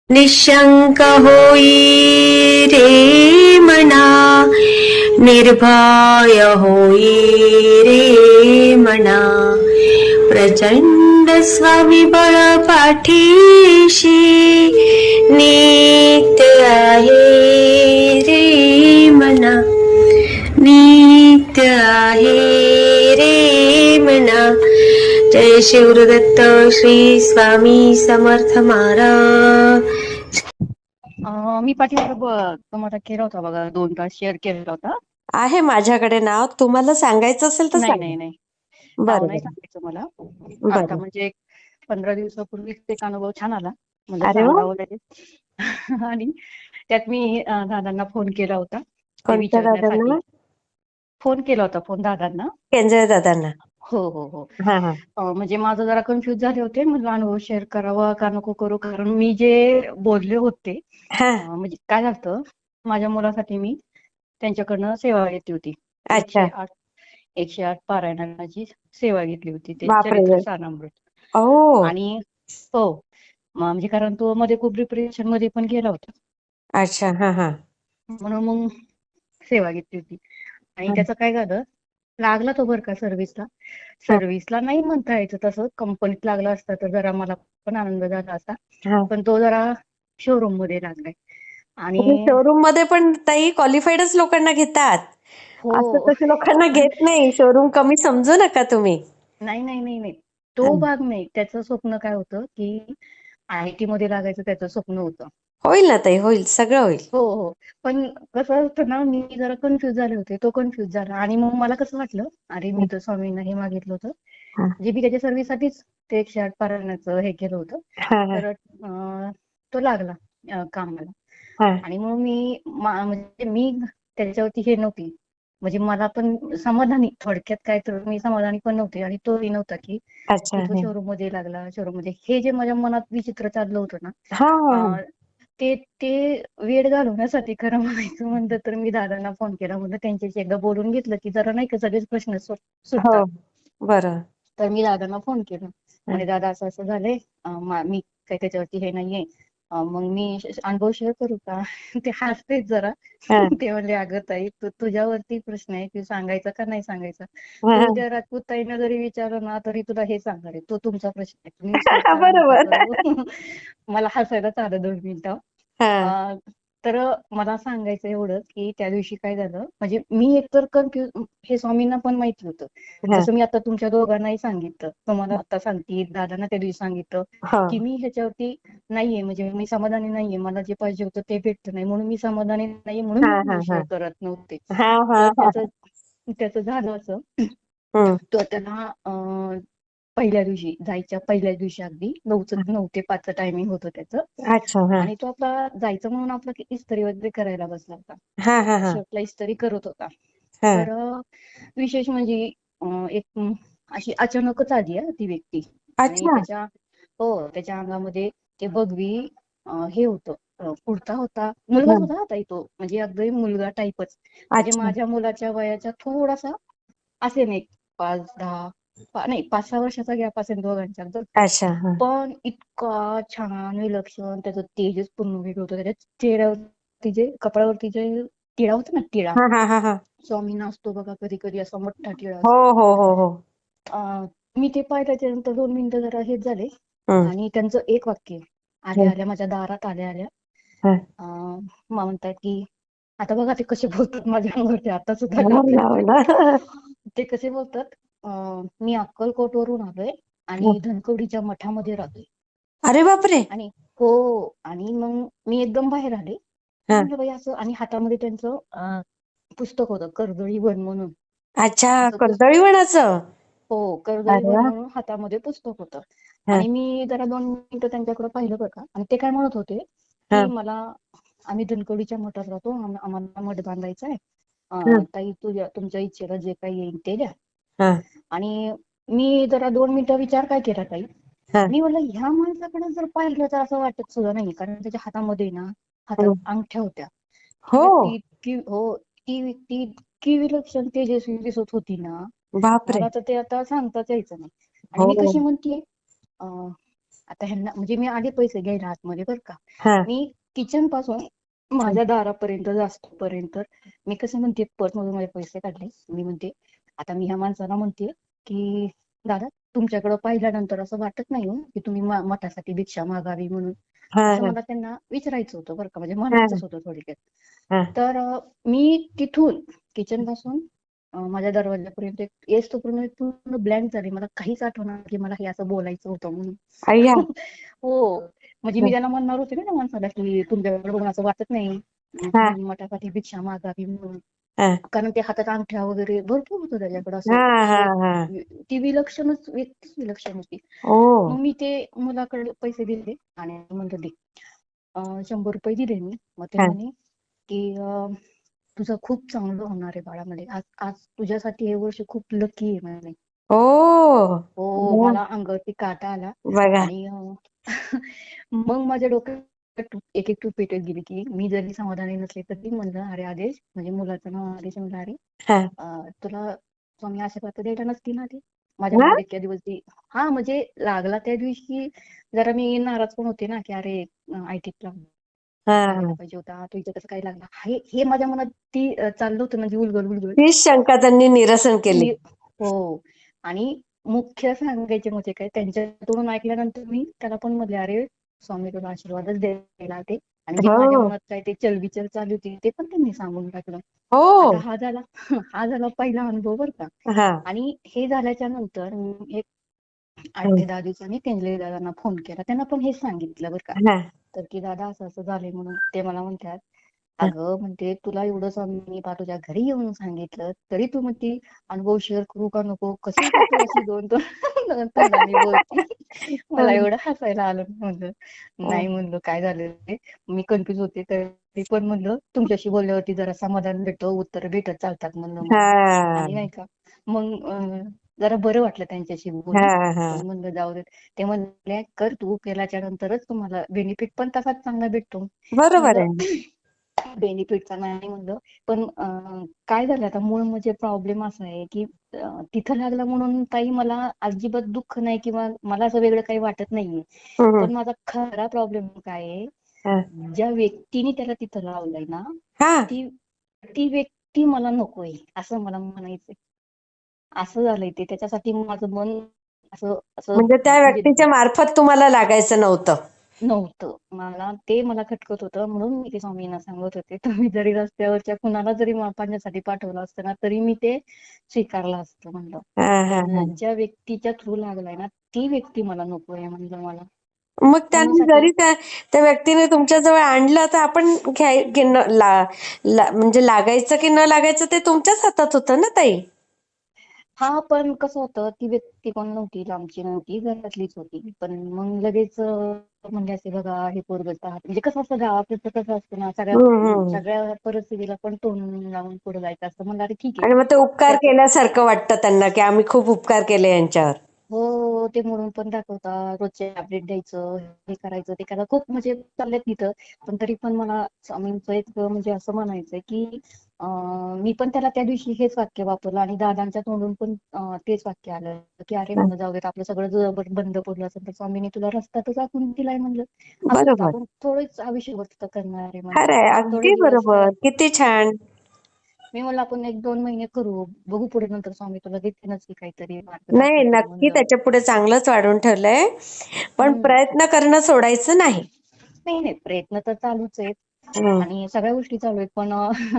निशंक होई रे मना, निर्भय होई रे मना, प्रचंड स्वविबळ पाठीशी नित्य आहे रे मना, नित्य आहे रे मना. जय शिवदत्त श्री स्वामी समर्थ महाराज. मी पाठीमागे तुम्हाला केला होता बघा, 2 तास शेअर केलेला होता. आहे माझ्याकडे नाव, तुम्हाला सांगायचं असेल तर नाही सांगा. नाही नाही नाव बरं नाही बरं सांगायचं मला. आता बरं. म्हणजे 15 दिवसापूर्वीच एक अनुभव छान आला, म्हणजे अरे वा, सांगावं लगेच. आणि त्यात मी दादांना फोन केला होता ते कोणत्या विचारण्यासाठी. दादांना? फोन दादांना. केंजळे दादांना. हो हो हो. हा हा म्हणजे माझं जरा कन्फ्युज झाले होते, म्हटलं अनुभव शेअर करावा का नको करू, कारण मी जे बोलले होते हा. म्हणजे काय झालं, माझ्या मुलासाठी मी त्यांच्याकडनं सेवा घेतली होती. अच्छा. 108 पारायणाची सेवा घेतली होती, ते चरित्र बापरे. सारामृत. ओ. आणि हो, म्हणजे कारण तो मध्ये खूप डिप्रेशन मध्ये पण गेला होता, अच्छा. हा हा म्हणून मग सेवा घेतली होती. आणि हा त्याचं काय झालं, लागला तो बरं का सर्व्हिसला. हा सर्व्हिसला नाही म्हणता यायचं तसं, कंपनीत लागला असता तर जरा मला पण आनंद झाला असता. हा. पण तो जरा शोरूम मध्ये लागलाय. तुम्ही आणि शोरूम मध्ये पण ताई क्वालिफाईडच लोकांना घेतात, असं हो. तसे लोकांना घेत नाही. शोरूम कमी समजू नका तुम्ही. नाही नाही नाही नाही, हा. तो भाग नाही. त्याचं स्वप्न काय होतं की IT मध्ये लागायचं त्याचं स्वप्न होतं. होईल ना ताई, होईल, सगळं होईल. हो हो. पण कसं असतं ना, मी जरा कन्फ्युज झाले होते, तो कन्फ्युज झाला. आणि मग मला कसं वाटलं, अरे मी तर स्वामींना हे मागितलं होतं, हा जे मी त्याच्या सर्व्हिससाठीच ते 108 पारायणाचं हे केलं होतं. हा हा तर तो लागला कामाला. हा. आणि मग म्हणजे मी त्याच्यावरती हे नव्हती, म्हणजे मला पण समाधानी, थोडक्यात काय तर मी समाधानी पण नव्हते आणि तोही नव्हता की अच्छा. तो हा शोरूम मध्ये लागला. शोरूम मध्ये हे जे माझ्या मनात विचित्र चाललं होतं ना, हा हा अं, ते ते वेळ घालवण्यासाठी खरं म्हणायचं म्हणलं तर मी दादांना फोन केला. म्हणलं त्यांच्याशी एकदा बोलून घेतलं की जरा नाही का सगळेच प्रश्न हो. सुटतात. बरं. तर मी दादांना फोन केला, हा म्हणे दादा असं असं झालंय, मी काही त्याच्यावरती हे नाहीये, मग मी अनुभव शेअर करू का? ते हसतेच जरा. हा ते म्हणले अगं ताई, तुझ्यावरती प्रश्न आहे की सांगायचा का नाही सांगायचा. तू हा. उद्या राजपूत ताईंना जरी विचारलं ना तरी तुला हे सांगणार आहे, तो तुमचा प्रश्न आहे, तुम्ही विश्वास करा नका बरोबर. करू. मला हसायलाच आलं 2 मिनिटं. हा अं, तर मला सांगायचं एवढं की त्या दिवशी काय झालं, म्हणजे मी एकतर कन्फ्युज, हे स्वामींना पण माहिती होतं. हा जसं मी आता तुमच्या दोघांनाही सांगितलं, तुम्हाला आता सांगते, दादांना त्या दिवशी सांगितलं हा की मी ह्याच्यावरती नाहीये, म्हणजे मी समाधानी नाहीये, मला जे पाहिजे होतं ते भेटत नाही, म्हणून मी समाधानी नाहीये, म्हणून हा मी हा अनुभव हा शेअर करत नव्हते. हा हा तर हा. त्याचं झालं असं. हम्म. तो त्याला पहिल्या दिवशी जायच्या पहिल्याच दिवशी अगदी 9 ते 5चं टायमिंग होतं त्याचं. अच्छा. हा आणि तो आपला जायचं म्हणून आपला इस्त्री वगैरे करायला बसला होता, हा हा हा शर्टला इस्त्री करत होता. हा. तर विशेष म्हणजे एक अशी अचानकच आली ती व्यक्ती. आणि अच्छा. त्याच्या अंगामध्ये ते भगवी हे होतं, कुर्ता होता, मुलगाच हा. होता आता तो, म्हणजे अगदी मुलगा टाईपच, म्हणजे अच्छा. माझ्या मुलाच्या वयाच्या थोडासा असेल, एक 5-10 नाही 5-6 वर्षाचा गॅप असेल दोघांच्या. अच्छा. हा पण इतका छान विलक्षण, त्याचं तेजच पूर्ण वेगळं होतं. त्याच्या चेहऱ्यावरती जे, कपाळावरती जे टिळा होता ना, टिळा, हा हा हा हा. स्वामींना असतो बघा कधी कधी असा मोठा टिळा हो असतो. हो हो हो. मी ते पाहिल्याच्या नंतर 2 मिनिटं जरा हेच झाले. हम्म. आणि त्यांचं एक वाक्य, आल्या हम्म. आल्या माझ्या दारात आल्या आल्या हा. म्हणतात की, आता बघा ते कसे बोलतात माझ्या अंगावरती आता सुद्धा हो कापले. ना, हो ना. ते कसे बोलतात, मी अक्कलकोटवरून आलोय आणि धनकवडीच्या मठामध्ये राहतोय. अरे बापरे. आणि हो, आणि मग मी एकदम बाहेर आले. मी हा. म्हणलं बाई असं, आणि हातामध्ये त्यांचं पुस्तक होतं, कर्दळी वन म्हणून. अच्छा, असं कर्दळीवनाचं. हो, कर्दळी अरे वन वा. म्हणून हातामध्ये पुस्तक होतं. हा आणि मी जरा 2 मिनिटं त्यांच्याकडे पाहिलं बरं का, आणि ते काय म्हणत होते हा की आम्ही धनकवडीच्या मठात राहतो, आम्हाला मठ बांधायचा आहे, हा ताई तुमच्या इच्छेला जे काही येईल ते द्या. हा आणि मी जरा 2 मिनिटं विचार काय केला ताई, हा. मी म्हणलं ह्या माणसाकडे जर पाहिलं तर असं वाटत सुद्धा नाही, कारण त्याच्या हातामध्ये ना, हातात हम्म. अंगठ्या होत्या. ती हो. व्यक्ती इतकी, हो, ती व्यक्ती इतकी विलक्षण तेजस्वी दिसत होती ना, बापरे. मला तर ते आता सांगताच यायचं नाही. आणि हो. मी कशी म्हणतीये, आता ह्यांना म्हणजे मी आले पैसे घ्यायला आतमध्ये बरं का. हा मी किचन पासून माझ्या दारापर्यंत जास्तपर्यंत मी कसं म्हणते, पर्समधून माझे पैसे काढले. मी म्हणते आता मी ह्या माणसाला म्हणते की दादा तुमच्याकडे पाहिल्यानंतर असं वाटत नाही हो की तुम्ही मठासाठी भिक्षा मागावी म्हणून. हा असं हा मला त्यांना विचारायचं होतं बरं का, म्हणजे हा म्हणायचंच होतं थोडक्यात. हा तर मी तिथून किचन पासून माझ्या दरवाजापर्यंत येस तोपर्यंत पूर्ण ब्लँक झाले. मला काहीच आठवणार की मला हे असं बोलायचं होतं म्हणून. अय्या हो, म्हणजे मी त्याला म्हणणार होते ना त्या माणसाला की तुमच्याकडे बघून असं वाटत नाही हा तुम्ही मठासाठी भिक्षा मागावी म्हणून. हा कारण ते हातात अंगठ्या वगैरे भरपूर होतं त्याच्याकडे असं हा हा असं हा ती विलक्षणच व्यक्तीच विलक्षण होती. ओ मग मी ते मुलाकडे पैसे दिले आणि म्हणलं दे. 100 रुपये दिले मी. मग ते हा म्हणे की तुझं खूप चांगलं होणार आहे बाळा, म्हणे आज आज तुझ्यासाठी हे वर्ष खूप लकी आहे म्हणे. ओ हो, मग मला अंगावरती काटा आला. बघा आणि मग माझ्या डोक्यात एक एक टूप पेटत गेली की मी जरी समाधानी नसले तरी म्हणलं अरे आदेश, म्हणजे मुलाचं नाव आदेश, म्हणलं अरे हा तुला स्वामी आशीर्वाद द्यायला नसतील ना ते. माझ्या हा मनात इतक्या दिवस ती हा म्हणजे लागला त्या दिवशी जरा मी नाराज पण होते ना की अरे आयटीत लागायला हा पाहिजे होता, तू इथं कसं काय लागला, हे हे माझ्या मनात ती चाललं होतं म्हणजे उलगड उलगड. तीच शंका त्यांनी निरसन केली. मी हो. आणि मुख्य सांगायचे म्हणजे काय, त्यांच्या तोंडून ऐकल्यानंतर मी त्याला पण म्हणले अरे स्वामी तुला आशीर्वादच द्यायला ते. आणि जे माझ्या हो मनात काय ते चलबिचल चालू होती ते पण त्यांनी सांगून टाकलं. आता हो हा झाला हा झाला पहिला अनुभव बरं का. हा आणि हे झाल्याच्या नंतर मी एक 8 हं, ते 10 दिवसांनी केंद्रे दादांना फोन केला. त्यांना पण हेच सांगितलं बरं का. हा तर की दादा असं असं झालंय म्हणून. ते मला म्हणतात हा. अगं म्हणते तुला एवढं स्वामींनी पा तुझ्या घरी येऊन सांगितलं तरी तू म्हणती अनुभव शेअर करू का नको, कशी काय तू अशी दोन दोन तोंडाने बोलती. मला एवढं हसायला आलं. म्हणलं नाही म्हणलं काय झालं ते मी कन्फ्युज होते. तरी पण म्हणलं तुमच्याशी बोलल्यावरती जरा समाधान भेटतं, उत्तर भेटत चालतात म्हणलं मला. हा आणि नाही का मग जरा बरं वाटलं त्यांच्याशी हा बोलून. हा पण म्हणलं जाऊ देत. ते म्हणले कर तू केल्याच्या नंतरच तुम्हाला बेनिफिट पण तसाच चांगला भेटतो. बरोबर म्हणलं आहे. बेनिफिटचा नाही म्हणलं. पण काय झालं आता मूळ म्हणजे प्रॉब्लेम असा आहे की तिथं लागला म्हणून ताई मला अजिबात दुःख नाही किंवा मला असं वेगळं काही वाटत नाहीये. हम्म, पण माझा खरा प्रॉब्लेम काय आहे, हा ज्या व्यक्तीने त्याला तिथं लावलंय ना हा. ती ती व्यक्ती मला नकोय असं मला म्हणायचंय. असं झालंय ते. त्याच्यासाठी माझं मन असं असं म्हणजे त्या म्हणजे व्यक्तीच्या मार्फत तुम्हाला लागायचं नव्हतं. नव्हतं. मला खटकत होतं म्हणून मी ते स्वामींना सांगत होते. तुम्ही जरी रस्त्यावरच्या कुणाला जरी पाण्यासाठी पाठवलं असतं ना तरी मी ते स्वीकारलं असतं म्हणलं. हा हा पण हा. ज्या व्यक्तीच्या थ्रू लागलाय ना ती व्यक्ती मला नकोय म्हणलं मला. मग म्हणून त्यांनी साठी जरी त्या व्यक्तीने तुमच्या जवळ आणलं तर आपण म्हणजे लागायचं की न लागायचं ते तुमच्याच हातात होतं ना ताई. हा पण कसं होतं ती व्यक्ती कोण नव्हती, लांबची नव्हती, घरातलीच होती. पण मग लगेच म्हणजे असे बघा हे पोरगं म्हणजे कसं असतं गावाकडचं कसं असतं ना सगळ्या हम्म. सगळ्या परिस्थितीला पण तोंड लावून पुढे जायचं असतं. म्हणलं अरे ठीक आहे आणि मग ते उपकार त्याचं केल्यासारखं वाटतं त्यांना की आम्ही खूप उपकार केले यांच्यावर. हो ते म्हणून पण दाखवतात, रोजचे अपडेट द्यायचं, हे करायचं, ते करायचं, खूप म्हणजे चाललेत तिथं. पण तरी पण मला स्वामींचं एक म्हणजे असं म्हणायचंय की मी पण त्याला त्या दिवशी हेच वाक्य वापरलं आणि दादांच्या तोंडून पण तेच वाक्य आलं की अरे म्हणलं जाऊ देत आपलं सगळं जर बंद पडलं असेल तर स्वामींनी तुला रस्ता तर दाखवून दिलाय म्हणलं. असं होतं बरोबर. आपण थोडंच आयुष्य व्यक्त करणार आहे म्हणलं. खरंय. थोडे अगदी दिवस बरोबर. किती छान. मी म्हणलं आपण 1-2 महिने करू, बघू पुढे नंतर स्वामी तुला देतीलच की काहीतरी मार्ग नाही, दाखवतील नक्की म्हणलं. त्याच्या पुढे चांगलंच वाढून ठेवलंय. पण हम्म. प्रयत्न करणं सोडायचं नाही. नाही नाही प्रयत्न तर चालूच आहेत हं. आणि सगळ्या गोष्टी चालू आहेत. पण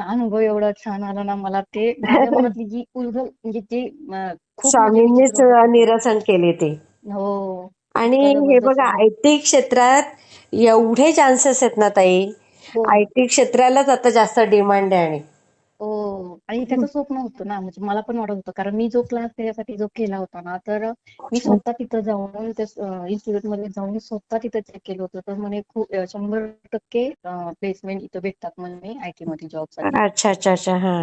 अनुभव एवढा छान आला ना मला ते माझ्या मनातली जी उलघल म्हणजे जे खूप माझ्या विचित्र स्वामींनीच वाटत होतं. निरसन केले ते. हो आणि इतकं हे जबरदस्त बघा अनुभव. आयटी क्षेत्रात एवढे चान्सेस आहेत ना ताई. हो आयटी क्षेत्रालाच आता जास्त डिमांड आहे आणि हो आणि त्याचं स्वप्न होतं ना, म्हणजे मला पण वाटत होतं कारण मी जो क्लास त्याच्यासाठी जो केला होता ना तर मी स्वतः तिथं जाऊन त्या इन्स्टिट्यूट मध्ये जाऊन स्वतः तिथं चेक केलं होतं. तर म्हणे खूप 100% प्लेसमेंट इथं भेटतात म्हणे आयटी मध्ये जॉबसाठी. अच्छा अच्छा अच्छा हा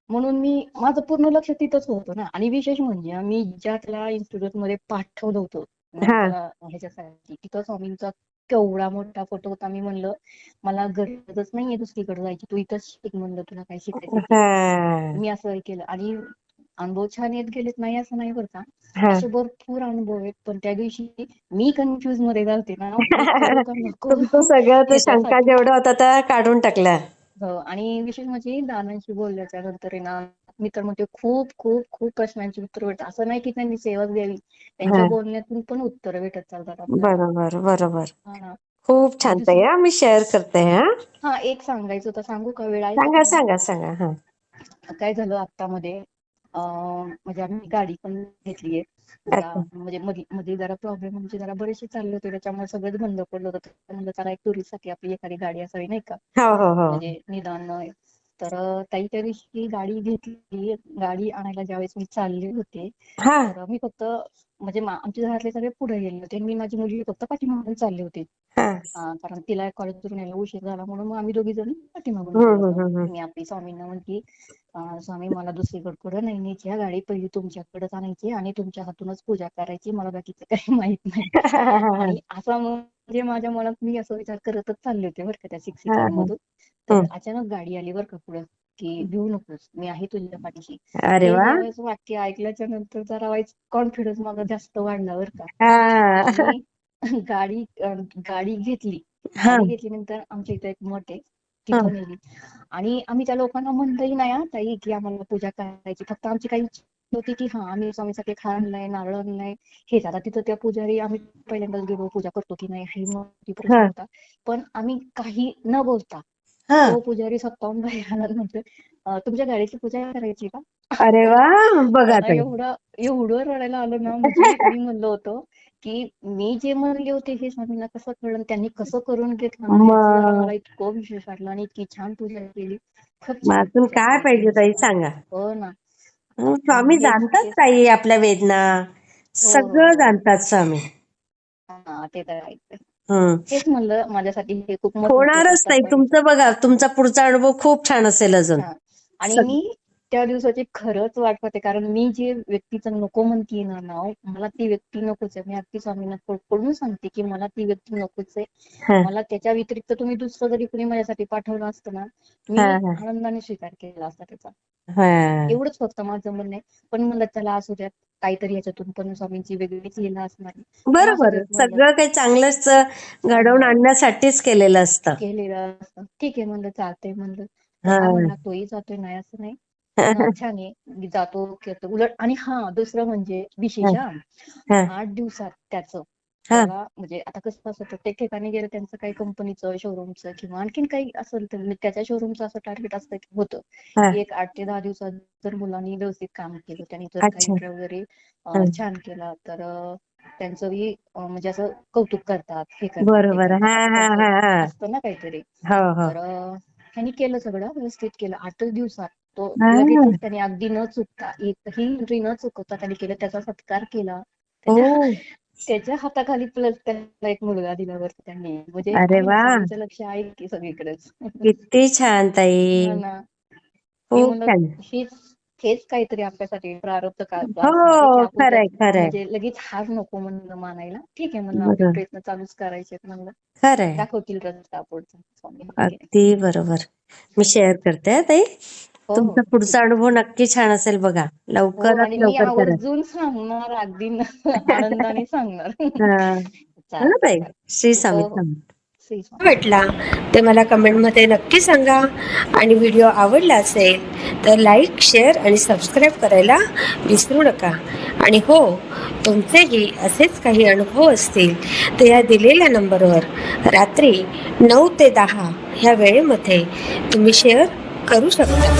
म्हणून मी माझं पूर्ण लक्ष तिथंच होतं ना. आणि विशेष म्हणजे मी ज्या त्याला इन्स्टिट्यूट मध्ये पाठवलं होतं हा त्याला ह्याच्यासाठी तिथं स्वामींचा केवढा मोठा फोटो होता. मी म्हणलं मला गरजच नाहीये दुसरीकडे जायची, तू इथंच शिक म्हणलं, तुला काय शिकायचं ते. हा मी असं हे केलं आणि अनुभव छान येत गेलेत, नाही असं नाही बरं का. हा. असे भरपूर अनुभव आहेत, पण त्या दिवशी मी कन्फ्युज मध्ये झालते ना, मी करू का नको तुमचं सगळं ते शंका ह्याच्यासाठी. जेवढं होता त्या काढून टाकल्या. हो, आणि विशेष म्हणजे दादांशी बोलल्याच्या नंतर आहे ना, मी तर म्हणते खूप खूप खूप प्रश्नांची उत्तर भेटतात. असं नाही की त्यांनी सेवाच द्यावी, त्यांच्या हा. बोलण्यातून पण उत्तर भेटत चालतात आपल्याला. बरोबर बरोबर. हा ना. खूप आणि छान ताई, दुसरं, हा मी शेअर करते. हा, हा एक सांगायचं होतं, सांगू का? वेळ आहे का सांगा तुम्हाला? सांगा सांगा. हा. काय झालं आत्तामध्ये, म्हणजे आम्ही गाडी पण घेतलीये. जरा अच्छा. म्हणजे मध्ये जरा प्रॉब्लेम, म्हणजे जरा बरेचसे चालले होते, त्याच्यामुळे सगळंच बंद पडलं होतं. तर म्हणलं जरा एक टुरिस्टसाठी आपली एखादी गाडी असावी नाही का, हो हो हो. म्हणजे निदान. तर ताई त्या दिवशी गाडी घेतली. गाडी आणायला ज्यावेळेस मी चालले होते, हा तर मी फक्त म्हणजे आमच्या घरातले सगळे पुढे गेले होते, मी माझी मुलगी फक्त पाठीमागून चालले होते. हा. कारण तिला कॉलेजवरून यायला उशीर झाला, म्हणून मग आम्ही दोघी जण पाठीमागून गेलो होतो. हम्म. मी आपली स्वामींना म्हणली, स्वामी मला दुसरीकडे पुढे नाही न्यायची, गाडी पहिली तुमच्याकडेच आणायची आणि तुमच्या हातूनच पूजा करायची, मला बाकीचं काही माहित नाही. आणि असा म्हणजे माझ्या मनात मी असं विचार करतच चालले होते बरं का त्या 6 सीटर मधून. तर हम्म. अचानक गाडी आली बरं का पुढं, की भिऊ नकोस, मी आहे तुझ्या पाठीशी. अरे ते वा. ज्यावेळेस वाक्य ऐकल्याच्या नंतर जरा वाईज कॉन्फिडन्स माझा जास्त वाढला बरं का. हा आणि गाडी गाडी घेतली. हा गाडी घेतल्यानंतर आमच्या इथे एक मठ आहे, हा तिथं नेली. आणि आम्ही त्या लोकांना म्हणलंही नाही हा ताई की आम्हाला पूजा करायची, फक्त आमची काही इच्छा होती की हा आम्ही स्वामीसाठी खार आणलाय, नारळ आणलाय, हेच. आता तिथं त्या पुजारी, आम्ही पहिल्यांदाच गेलो, पूजा करतो की नाही हा मोठी प्रश्न होता. पण आम्ही काही न बोलता हा. तो पुजारी स्वतःहून बाहेर आला, म्हणतो तुमच्या गाडीची पूजा करायची का? अरे वा. बघा मला ताई. एवढं रडायला आलं ना, म्हणजे मी म्हणलं होतं की मी जे म्हणले होते हे स्वामींना कसं कळलं, त्यांनी कसं करून घेतलं ना, ह्याचं जरा मग मला इतकं विशेष वाटलं. आणि इतकी छान पूजा केली, खूप मग छान अजून पूजा काय केली पाहिजे त्यांनी ताई सुद्धा. सांगा. हो ना. स्वामी हेच जाणतात हेच ताई आपल्या वेदना, हो हो सगळं हो. जाणतात स्वामी. हा ते तर आहे. हम्म. तेच म्हणलं माझ्यासाठी हे खूप महत्वाचं होणारच ताई, ठरलं. तुमचं बघा, तुमचा पुढचा अनुभव खूप छान असेल अजून. हा. आणि मी त्या दिवसाची खरंच वाट पाहते, कारण मी जे व्यक्तीचं नको म्हणतीये ना नाव, मला ती व्यक्ती नकोच आहे. मी अगदी स्वामींना कडून सांगते की मला ती व्यक्ती नकोच आहे. हा मला त्याच्या व्यतिरिक्त तुम्ही दुसरं जरी कुणी माझ्यासाठी पाठवलं असतं ना, हा मी हा आनंदाने स्वीकार केला असता त्याचा. हा. एवढंच फक्त माझं म्हणणं आहे. पण म्हणलं चला असू द्यात, काहीतरी याच्यातून पण स्वामींची वेगळीच लीला असणार आहे. पण असू बरोबर, द्यात म्हणलं. सगळं काही चांगलंच घडवून हो, आणण्यासाठीच केलेलं असतं. केलेलं असतं. ठीक आहे म्हणलं, चालतंय म्हणलं. तर हा हा म्हणला तोही जातोय, नाही असं नाही. पण छान आहे, मी जातो खेळतो उलट. आणि हा दुसरं म्हणजे विशेष, हा 8 दिवसात त्याचं, हा त्याला म्हणजे आता कसं असतं, प्रत्येक ठिकाणी गेलं त्यांचं काही कंपनीचं, शोरूमचं किंवा आणखीन काही असेल, तर त्याच्या शोरूमचं असं टार्गेट असतं की होतं हा. की एक 8 ते 10 दिवसात जर मुलांनी व्यवस्थित काम केलं, त्यांनी जर काही अच्छा. वगैरे हा. छान केला, तर त्यांचंही म्हणजे असं कौतुक करतात, हे करतात, ते बरोबर. करतात, हा असं हा त्यांचं हा हा. असतं ना काहीतरी. हो हो. तर त्यांनी केलं सगळं व्यवस्थित केलं. 8च दिवसात तो लगेचच हा. त्यांनी अगदी न चुकता, एकही एंट्री न चुकवता त्यांनी केलं. त्याचा सत्कार केला. ओ. त्याच्या त्याच्या हाताखाली प्लस त्याला एक मुलगा दिला बरं त्यांनी. म्हणजे अरे आहे ना, वा, स्वामींचं लक्ष आहे की सगळीकडेच. किती छान ताई. हो ना. मी खूप म्हणलं छान. हेच काहीतरी आपल्यासाठी प्रारब्ध हो, असणार आहे, की आपण त्या खरंय खरंय. म्हणजे लगेच हार नको म्हणलं मानायला. ठीक आहे म्हणलं, आपले बरोबर. प्रयत्न चालूच करायचे म्हणलं. खरंय. दाखवतील रस्ता पुढचा स्वामी, हाय की अगदी बरोबर. मी नाही. शेअर करते हा ताई. हो हो तुमचा ठीक पुढचा आहे. अनुभव नक्की छान असेल बघा. हो, लवकरात आणि मी लवकर करा. आवर्जून सांगणार, अगदी आनंदाने सांगणार. हा. हा चालतंय ताई. चालतंय. श्री स्वामी हो हो. समर्थ. श्री स्वामी. वाटला ते मला कमेंटमध्ये नक्की सांगा. आणि व्हिडिओ आवडला असेल तर लाईक, शेअर आणि सबस्क्राईब करायला विसरू नका. आणि हो, तुमचेही असेच काही अनुभव असतील तर या दिलेल्या नंबरवर रात्री 9 ते 10 ह्या वेळेमध्ये तुम्ही शेअर करू शकता.